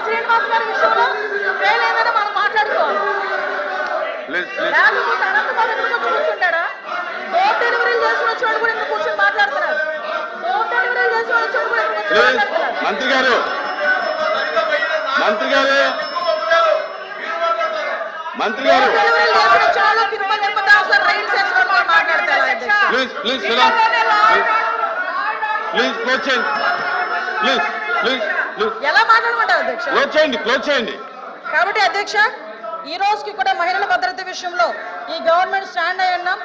శ్రీనివాస్ గారి విషయంలో ఫెయిల్ అయిందని మనం మాట్లాడుకోవాలి. లేకపోతే అనంతబాబు ఎదురుగా కూర్చుంటాడా? డోర్ డెలివరీ చేసిన చోటు కూడా ఇక్కడ కూర్చొని మాట్లాడుతున్నారు. డోర్ డెలివరీ చేసిన చోటు కూడా ఇక్కడ కూర్చొని మాట్లాడుతున్నారు. మంత్రి గారు మంత్రి గారు మంత్రి గారు డెలివరీ చేసిన చోటు తిరుమల తిరుపతి రైలు స్టేషన్ లో మాట్లాడతారు. ప్లీజ్ క్లోజ్ చేయండి. ఎలా మాట్లాడమంటారు అధ్యక్ష? క్లోజ్ చేయండి. కాబట్టి అధ్యక్ష, ఈ రోజుకి కూడా మహిళల భద్రత విషయంలో ఈ గవర్నమెంట్ స్టాండ్ అయి ఉన్నాం.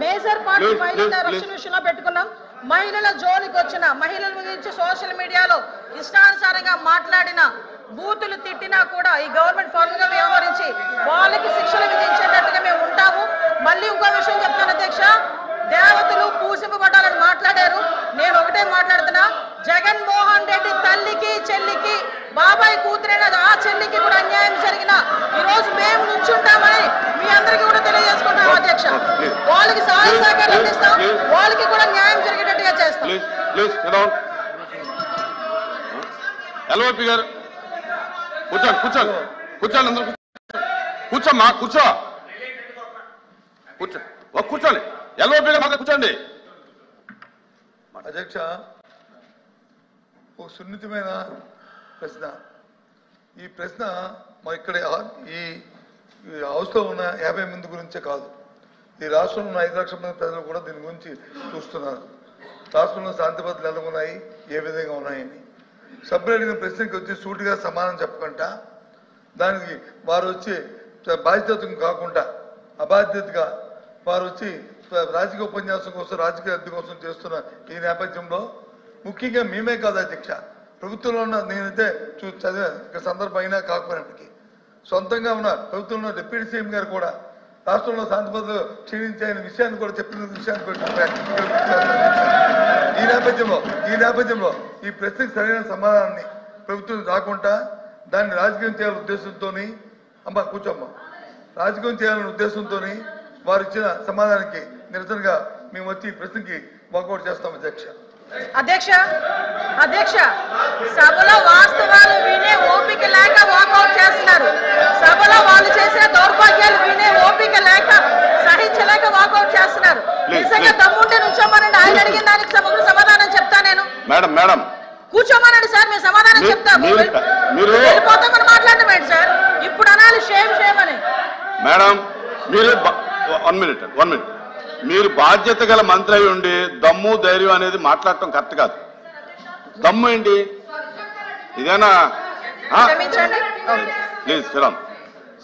మేజర్ పార్టీ మహిళల రక్షణ విషయంలో పెట్టుకున్నాం. మహిళల జోలికి వచ్చిన మహిళల గురించి సోషల్ మీడియాలో ఇష్టానుసారంగా మాట్లాడిన బూతులు తిట్టినా కూడా ఈ గవర్నమెంట్ ఫార్మ్ గా వ్యవహరించి వాళ్ళకి శిక్షలు విధించేటట్టుగా మేము ఉంటాము. మళ్ళీ ఇంకో విషయం చెప్తాను అధ్యక్ష, దేవతలు పూజింపబడాలని మాట్లాడారు. నేను ఒకటే మాట్లాడుతున్నా, జగన్మోహన్ రెడ్డి తల్లికి చెల్లికి బాబాయ్ కూతురైన ఆ చెల్లికి కూడా అన్యాయం జరిగిన ఈ రోజు మేము నుంచుంటామని మీ అందరికీ కూడా తెలియజేసుకుంటాం అధ్యక్ష. వాళ్ళకి సహాయ సహకారం అందిస్తాం, వాళ్ళకి కూడా న్యాయం జరిగేటట్టుగా చేస్తాం. ఎల్ఓపి గారు కూర్చోండి అందరూ కూర్చోమ్మా కూర్చోండి. ఎల్ఓపి గారు కూర్చోండి. అధ్యక్ష, ఒక సున్నితమైన ప్రశ్న. ఈ ప్రశ్న మా ఇక్కడ ఈ హౌస్లో ఉన్న 50 మంది గురించే కాదు, ఈ రాష్ట్రంలో ఉన్న 5 లక్షల మంది ప్రజలు కూడా దీని గురించి చూస్తున్నారు. రాష్ట్రంలో శాంతి భద్రతలు ఎలా ఉన్నాయి, ఏ విధంగా ఉన్నాయని సభ్యులు అడిగిన ప్రశ్నకి వచ్చి సూటిగా సమాధానం చెప్పకుండా దానికి వారు వచ్చి బాధ్యత కాకుండా అబాధ్యతగా వారు వచ్చి రాజకీయ ఉపన్యాసం కోసం రాజకీయ అద్దె కోసం చేస్తున్న ఈ నేపథ్యంలో ముఖ్యంగా మేమే కాదు అధ్యక్ష, ప్రభుత్వంలో ఉన్న నేనైతే చదివే సందర్భం అయినా కాకపోయినప్పటికీ సొంతంగా ఉన్న ప్రభుత్వంలో డిప్యూటీ సీఎం గారు కూడా రాష్ట్రంలో శాంతి భద్రతలు క్షీణించే విషయాన్ని కూడా చెప్పిన విషయాన్ని కూడా ఈ నేపథ్యంలో ఈ ప్రశ్నకు సరైన సమాధానాన్ని ప్రభుత్వం రాకుండా దాన్ని రాజకీయం చేయాలనే ఉద్దేశంతో రాజకీయం చేయాలనే ఉద్దేశంతో వారు ఇచ్చిన సమాధానానికి నిరసనగా మేము వచ్చి ఈ ప్రశ్నకి వాకౌట్ చేస్తాం అధ్యక్ష, సభలో వాస్తవాలు వినే ఓపిక లేక వాకౌట్ చేస్తున్నారు. సభలో వాళ్ళు చేసే దౌర్భాగ్యాలు వినే ఓపిక లేక సహించలేక వాకౌట్ చేస్తున్నారు. నిజంగా దమ్ముంటే నుంచోమనండి, ఆయన అడిగిన దానికి సమగ్ర సమాధానం చెప్తా. నేను మేడం కూర్చోమనండి సార్, మేము సమాధానం చెప్తాము. వెళ్ళిపోతామని మాట్లాడడం ఏంటి సార్? ఇప్పుడు అనాలి షేమ్ అని. మేడం మీరు 1 మినిట్ మీరు బాధ్యత గల మంత్రి అయి ఉండి దమ్ము ధైర్యం అనేది మాట్లాడటం కరెక్ట్ కాదు. దమ్ము ఏంటి ఇదేనా? Please Sriram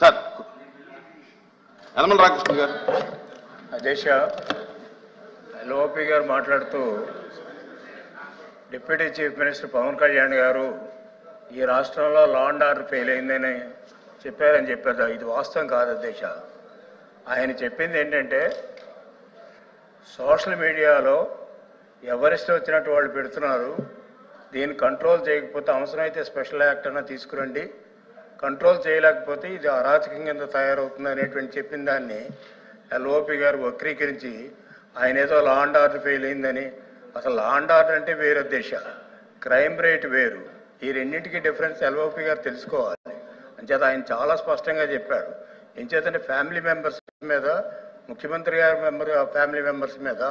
sir. యనమల రామకృష్ణ గారు. అధ్యక్ష, ఎల్ఓపి గారు మాట్లాడుతూ deputy chief minister Pawan Kalyan garu ఈ రాష్ట్రంలో లా అండ్ ఆర్డర్ ఫెయిల్ అయిందని చెప్పారు. ఇది వాస్తవం కాదు అధ్యక్ష. ఆయన చెప్పింది ఏంటంటే సోషల్ మీడియాలో ఎవరిష్టం వచ్చినట్టు వాళ్ళు పెడుతున్నారు, దీన్ని కంట్రోల్ చేయకపోతే అవసరమైతే స్పెషల్ యాక్ట్ అన్నా తీసుకురండి, కంట్రోల్ చేయలేకపోతే ఇది అరాచకం కింద తయారవుతుంది అనేటువంటి చెప్పిన దాన్ని ఎల్ఓపి గారు వక్రీకరించి ఆయన ఏదో లా అండ్ ఆర్డర్ ఫెయిల్ అయిందని. అసలు లా అండ్ ఆర్డర్ అంటే వేరు దేశ, క్రైమ్ రేట్ వేరు. ఈ రెండింటికి డిఫరెన్స్ ఎల్ఓపి గారు తెలుసుకోవాలి. అంచేత ఆయన చాలా స్పష్టంగా చెప్పారు. ఎంచేతంటే ఫ్యామిలీ మెంబర్స్ మీద, ముఖ్యమంత్రి గారి ఫ్యామిలీ మెంబర్స్ మీద,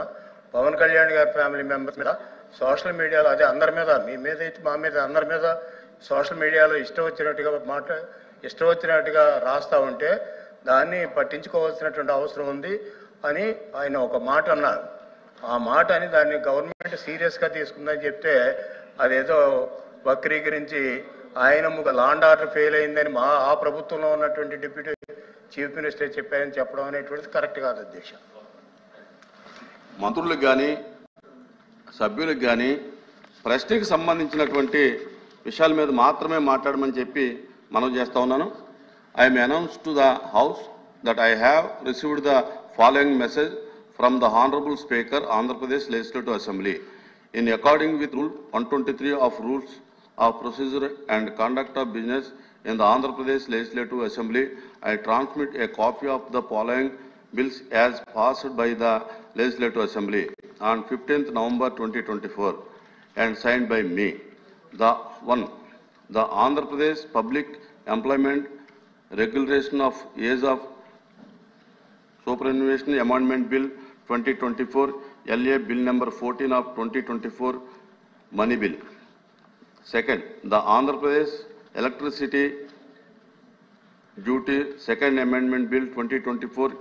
పవన్ కళ్యాణ్ గారి ఫ్యామిలీ మెంబర్స్ మీద సోషల్ మీడియాలో, అదే అందరి మీద, మీ మీద అయితే మా మీద, అందరి మీద సోషల్ మీడియాలో ఇష్టం వచ్చినట్టుగా రాస్తా ఉంటే దాన్ని పట్టించుకోవాల్సినటువంటి అవసరం ఉంది అని ఆయన ఒక మాట అన్నారు. ఆ మాట అని దాన్ని గవర్నమెంట్ సీరియస్గా తీసుకుందని చెప్తే అదేదో వక్రీకరించి ఆయన లా అండ్ ఆర్డర్ ఫెయిల్ అయిందని ఆ ప్రభుత్వంలో ఉన్నటువంటి డిప్యూటీ చీఫ్ మినిస్టర్ చెప్పారని చెప్పడం అనేటువంటిది కరెక్ట్ కాదు అధ్యక్ష. మంత్రులకు కానీ సభ్యులకు కానీ ప్రశ్నకు సంబంధించినటువంటి విషయాల మీద మాత్రమే మాట్లాడమని చెప్పి మనం చేస్తా ఉన్నాను. I am announced to the House that I have received the following message from the Honorable Speaker, Andhra Pradesh Legislative Assembly. In according with Rule 123 of Rules of Procedure and Conduct of Business in the Andhra Pradesh Legislative Assembly, I transmit a copy of the following bills as passed by the Legislative Assembly on 15th November 2024 and signed by me. the Andhra Pradesh Public Employment Regulation of Age of Superannuation Amendment Bill 2024, LA Bill number 14 of 2024, Money Bill. Second, the Andhra Pradesh Electricity Duty Second Amendment Bill 2024,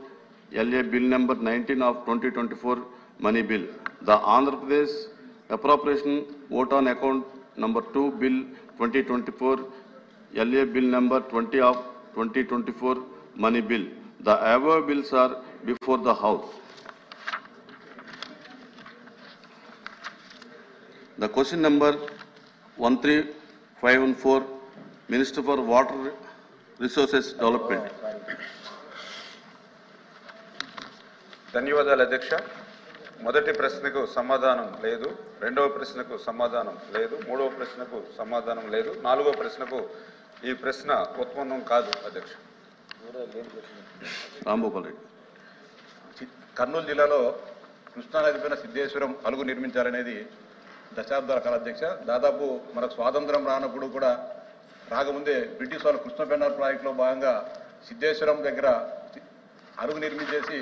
LA Bill number 19 of 2024, Money Bill. The Andhra Pradesh Appropriation Vote on Account number 2 Bill 2024, LA Bill number 20 of 2024, Money Bill. The above bills are before the House. The question number 13514, Minister for Water Resources Development. ధన్యవాదాలు అధ్యక్ష. మొదటి ప్రశ్నకు సమాధానం లేదు, రెండవ ప్రశ్నకు సమాధానం లేదు, మూడవ ప్రశ్నకు సమాధానం లేదు, నాలుగవ ప్రశ్నకు ఈ ప్రశ్న ఉత్పన్నం కాదు అధ్యక్ష. రాంభూపాల్ రెడ్డి. కర్నూలు జిల్లాలో కృష్ణానది పైన సిద్ధేశ్వరం అలుగు నిర్మించాలనేది దశాబ్దాల కాల అధ్యక్ష. దాదాపు మనకు స్వాతంత్రం రానప్పుడు కూడా రాకముందే బ్రిటిష్ వాళ్ళు కృష్ణ పెన్నార్ ప్రాజెక్టులో భాగంగా సిద్ధేశ్వరం దగ్గర అలుగు నిర్మించేసి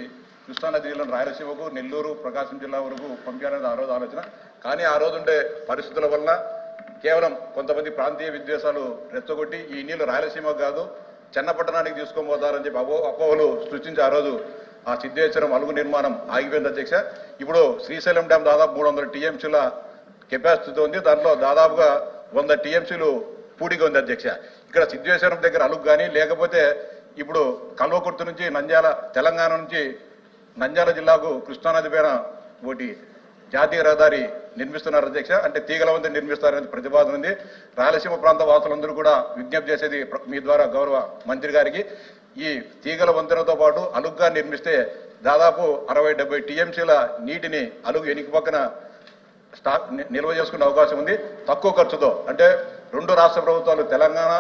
కృష్ణానది జిల్లాను రాయలసీమకు, నెల్లూరు, ప్రకాశం జిల్లా వరకు పంపించాలనేది ఆ రోజు ఆలోచన. కానీ ఆ రోజు ఉండే పరిస్థితుల వల్ల కేవలం కొంతమంది ప్రాంతీయ విద్వేషాలు రెచ్చగొట్టి ఈ నీళ్లు రాయలసీమకు కాదు చెన్నపట్టణానికి తీసుకొని పోతారని చెప్పి అపోహలు సృష్టించి ఆ రోజు ఆ సిద్ధేశ్వరం అలుగు నిర్మాణం ఆగిపోయింది అధ్యక్ష. ఇప్పుడు శ్రీశైలం డ్యామ్ దాదాపు 300 టీఎంసీల కెపాసిటీతో ఉంది. దాంట్లో దాదాపుగా 100 టీఎంసీలు పూడిగా ఉంది అధ్యక్ష. ఇక్కడ సిద్ధేశ్వరం దగ్గర అలుగు కానీ లేకపోతే ఇప్పుడు కల్వకుర్తి నుంచి నంద్యాల, తెలంగాణ నుంచి నంద్యాల జిల్లాకు కృష్ణానది పైన ఒకటి జాతీయ రహదారి నిర్మిస్తున్నారు అధ్యక్ష. అంటే తీగల వంతెన నిర్మిస్తారనేది ప్రతిపాదన ఉంది. రాయలసీమ ప్రాంత వాసులందరూ కూడా విజ్ఞప్తి చేసేది మీ ద్వారా గౌరవ మంత్రి గారికి, ఈ తీగల వంతెనతో పాటు అలుగుగా నిర్మిస్తే దాదాపు 60-70 టీఎంసీల నీటిని అలుగు ఎనికి పక్కన నిల్వ చేసుకునే అవకాశం ఉంది తక్కువ ఖర్చుతో. అంటే రెండు రాష్ట్ర ప్రభుత్వాలు, తెలంగాణ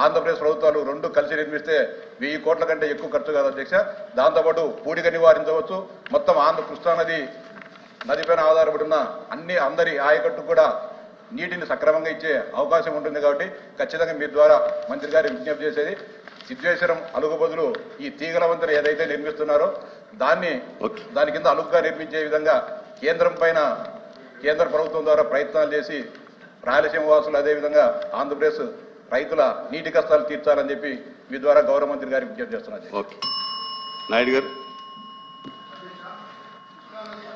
ఆంధ్రప్రదేశ్ ప్రభుత్వాలు రెండు కలిసి నిర్మిస్తే 1000 కోట్ల కంటే ఎక్కువ ఖర్చు కాదు అధ్యక్ష. దాంతోపాటు పూడిక నివారించవచ్చు. మొత్తం కృష్ణానది నదిపైన ఆధారపడి ఉన్న అందరి ఆయకట్టు కూడా నీటిని సక్రమంగా ఇచ్చే అవకాశం ఉంటుంది. కాబట్టి ఖచ్చితంగా మీ ద్వారా మంత్రి గారి విజ్ఞప్తి చేసేది, సిద్ధేశ్వరం అలుగు బదులు ఈ తీగల వంతెన ఏదైతే నిర్మిస్తున్నారో దాని కింద అలుగుగా నిర్మించే విధంగా కేంద్ర ప్రభుత్వం ద్వారా ప్రయత్నాలు చేసి రాయలసీమ వాసులు అదేవిధంగా ఆంధ్రప్రదేశ్ రైతుల నీటి కష్టాలు తీర్చాలని చెప్పి మీ ద్వారా గౌరవ మంత్రి గారికి విజ్ఞప్తి చేస్తున్నారు. నాయుడు గారు.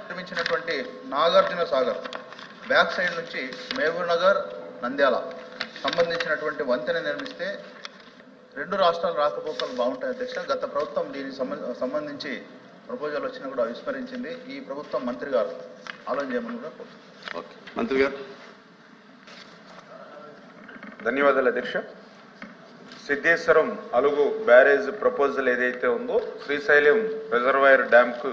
నిర్మించినటువంటి నాగార్జున సాగర్ బ్యాక్ సైడ్ నుంచి మహబూబ్ నగర్, నంద్యాల సంబంధించినటువంటి వంతెన నిర్మిస్తే రెండు రాష్ట్రాల రాకపోకలు బాగుంటాయి అధ్యక్ష. గత ప్రభుత్వం దీనికి సంబంధించి ప్రపోజల్ వచ్చినా కూడా విస్మరించింది. ఈ ప్రభుత్వం మంత్రి గారు ఆలోచన చేయమని కూడా కోరుతున్నాను. మంత్రి గారు. ధన్యవాదాలు అధ్యక్ష. సిద్ధేశ్వరం అలుగు బ్యారేజ్ ప్రపోజల్ ఏదైతే ఉందో శ్రీశైలం రిజర్వాయర్ డ్యామ్కు